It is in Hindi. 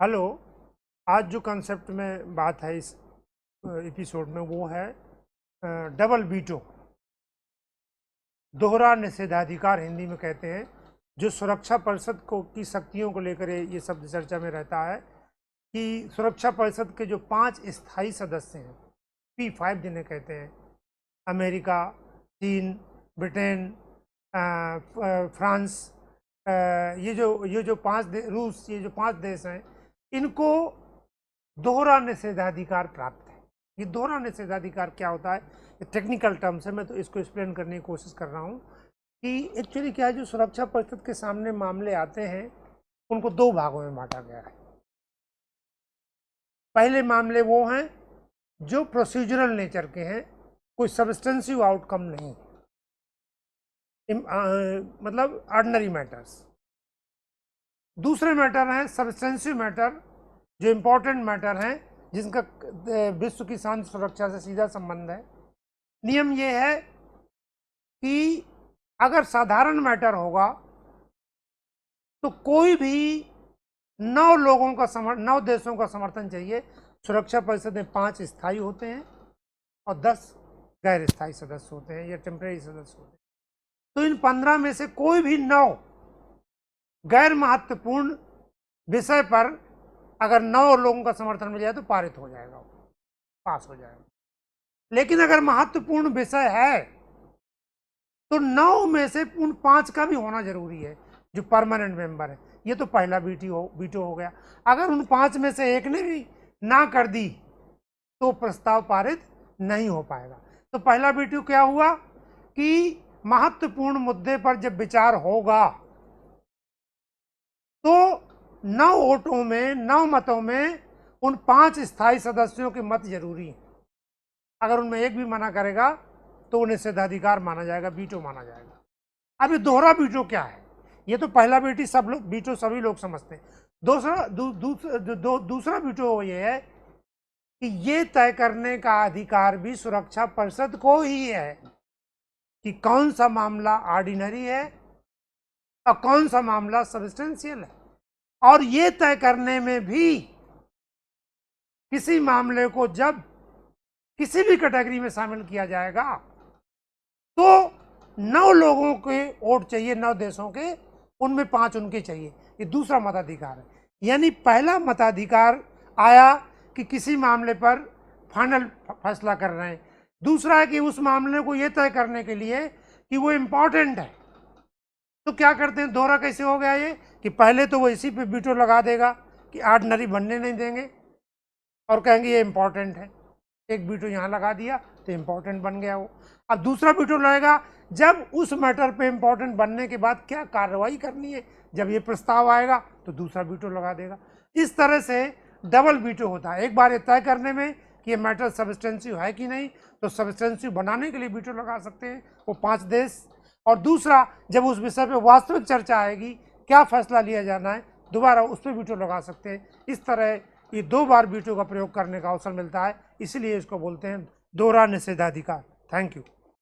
हेलो। आज जो कंसेप्ट में बात है इस एपिसोड में वो है डबल वीटो, दोहरा निषेधाधिकार हिंदी में कहते हैं, जो सुरक्षा परिषद को की शक्तियों को लेकर ये शब्द चर्चा में रहता है कि सुरक्षा परिषद के जो 5 स्थायी सदस्य हैं, P5 जिन्हें कहते हैं, अमेरिका, चीन, ब्रिटेन, फ्रांस, ये जो 5 रूस, ये जो 5 देश हैं, इनको दोहरा निषेधाधिकार प्राप्त है। ये दोहरा निषेधाधिकार क्या होता है, ये टेक्निकल टर्म्स है, मैं तो इसको एक्सप्लेन करने की कोशिश कर रहा हूँ कि एक्चुअली क्या है, जो सुरक्षा परिषद के सामने मामले आते हैं उनको 2 भागों में बांटा गया है। पहले मामले वो हैं जो प्रोसीजरल नेचर के हैं, कोई सब्सटेंसिव आउटकम नहीं, मतलब ऑर्डिनरी मैटर्स। दूसरे मैटर हैं सब्सटेंसिव मैटर, जो इम्पोर्टेंट मैटर हैं, जिनका विश्व की शांति सुरक्षा से सीधा संबंध है। नियम ये है कि अगर साधारण मैटर होगा तो कोई भी 9 देशों का समर्थन चाहिए। सुरक्षा परिषद में 5 स्थायी होते हैं और 10 गैर स्थायी सदस्य होते हैं या टेम्परेरी सदस्य होते हैं। तो इन 15 में से कोई भी 9 गैर महत्वपूर्ण विषय पर अगर 9 लोगों का समर्थन मिल जाए तो पारित हो जाएगा, पास हो जाएगा। लेकिन अगर महत्वपूर्ण विषय है तो 9 में से उन 5 का भी होना जरूरी है, जो परमानेंट मेंबर है। ये तो पहला वीटो हो गया। अगर उन 5 में से एक ने भी ना कर दी तो प्रस्ताव पारित नहीं हो पाएगा। तो पहला वीटो क्या हुआ कि महत्वपूर्ण मुद्दे पर जब विचार होगा तो 9 वोटों में, 9 मतों में उन 5 स्थायी सदस्यों के मत जरूरी है। अगर उनमें एक भी मना करेगा तो निषेधाधिकार माना जाएगा, वीटो माना जाएगा। अब ये दोहरा वीटो क्या है? ये तो पहला वीटो सभी लोग समझते हैं। दूसरा वीटो ये है कि ये तय करने का अधिकार भी सुरक्षा परिषद को ही है कि कौन सा मामला ऑर्डिनरी है और कौन सा मामला सब्सटेंशियल है। और ये तय करने में भी किसी मामले को जब किसी भी कैटेगरी में शामिल किया जाएगा तो 9 लोगों के वोट चाहिए, 9 देशों के, उनमें 5 उनके चाहिए। ये दूसरा मताधिकार है। यानी पहला मताधिकार आया कि किसी मामले पर फाइनल फैसला कर रहे हैं। दूसरा है कि उस मामले को यह तय करने के लिए कि वो इम्पोर्टेंट है। तो क्या करते हैं, दोहरा कैसे हो गया ये कि पहले तो वो इसी पे वीटो लगा देगा कि ऑर्डिनरी बनने नहीं देंगे और कहेंगे ये इम्पोर्टेंट है। एक वीटो यहाँ लगा दिया तो इम्पोर्टेंट बन गया वो। अब दूसरा वीटो लगेगा जब उस मैटर पे इम्पोर्टेंट बनने के बाद क्या कार्रवाई करनी है, जब ये प्रस्ताव आएगा तो दूसरा वीटो लगा देगा। इस तरह से डबल वीटो होता है। एक बार ये तय करने में कि ये मैटर सब्सटेंसिव है कि नहीं, तो सब्सटेंसिव बनाने के लिए वीटो लगा सकते हैं वो 5 देश। और दूसरा, जब उस विषय पे वास्तविक चर्चा आएगी, क्या फैसला लिया जाना है, दोबारा उस पर वीटो लगा सकते हैं। इस तरह ये 2 बार वीटो का प्रयोग करने का अवसर मिलता है, इसलिए इसको बोलते हैं दोहरा निषेधाधिकार। Thank you.